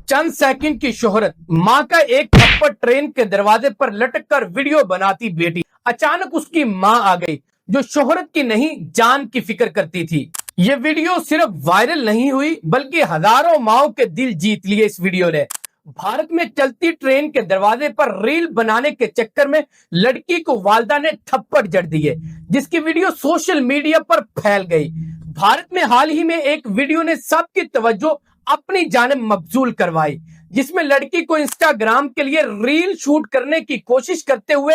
चंद second की शोहरत, माँ का एक थप्पड़ ट्रेन के दरवाजे पर लटक कर वीडियो बनाती बेटी। अचानक उसकी माँ आ गई जो शोहरत की नहीं जान की फिक्र करती थी। ये वीडियो सिर्फ वायरल नहीं हुई बल्कि हजारों माओं के दिल जीत लिए इस वीडियो ने। भारत में चलती ट्रेन के दरवाजे पर रील बनाने के चक्कर में लड़की को वालिदा ने थप्पड़ जड़ दिए, जिसकी वीडियो सोशल मीडिया पर फैल गई। भारत में हाल ही में एक वीडियो ने सबकी तवज्जो अपनी जानिब मबजूल करवाई, जिसमें लड़की को इंस्टाग्राम के लिए रील शूट करने की कोशिश करते हुए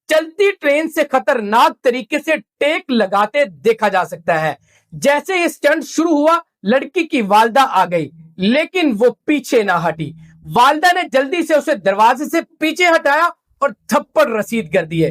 चलती ट्रेन से खतरनाक तरीके से टेक लगाते देखा जा सकता है। जैसे ये स्टंट शुरू हुआ, लड़की की वालिदा आ गई, लेकिन वो पीछे ना हटी। वालिदा ने जल्दी से उसे दरवाजे से पीछे हटाया और थप्पड़ रसीद कर दिए,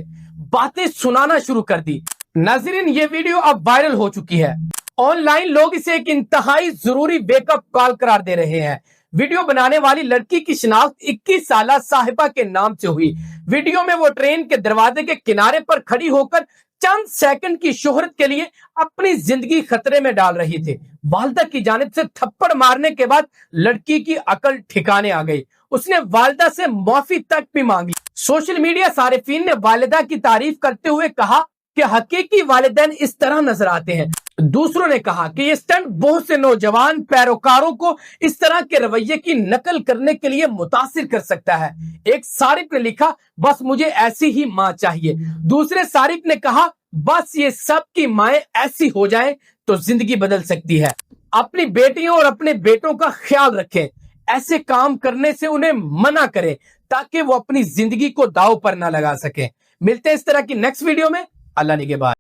बातें सुनाना शुरू कर दी। नाज़रीन, ये वीडियो अब वायरल हो चुकी है। ऑनलाइन लोग इसे एक इंतहाई जरूरी वेकअप कॉल करार दे रहे हैं। वीडियो बनाने वाली लड़की की शिनाख्त 21 साला साहिबा के नाम से हुई। वीडियो में वो ट्रेन के दरवाजे के किनारे पर खड़ी होकर चंद सेकंड की शोहरत के लिए अपनी जिंदगी खतरे में डाल रही थी। वालिदा की जानिब से थप्पड़ मारने के बाद लड़की की अकल ठिकाने आ गई। उसने वालिदा से माफी तक भी मांगी। सोशल मीडिया सारिफीन ने वालिदा की तारीफ करते हुए कहा कि हकीकी वालिदैन इस तरह नजर आते हैं। दूसरों ने कहा कि ये स्टंट बहुत से नौजवान पैरोकारों को इस तरह के रवैये की नकल करने के लिए मुतासिर कर सकता है। एक सारिफ ने लिखा, बस मुझे ऐसी ही माँ चाहिए। दूसरे सारिफ ने कहा, बस ये सब की माएं ऐसी हो जाएं तो जिंदगी बदल सकती है। अपनी बेटियों और अपने बेटों का ख्याल रखें, ऐसे काम करने से उन्हें मना करें ताकि वो अपनी जिंदगी को दांव पर ना लगा सके। मिलते हैं इस तरह की नेक्स्ट वीडियो में। अल्लाह निगहबान।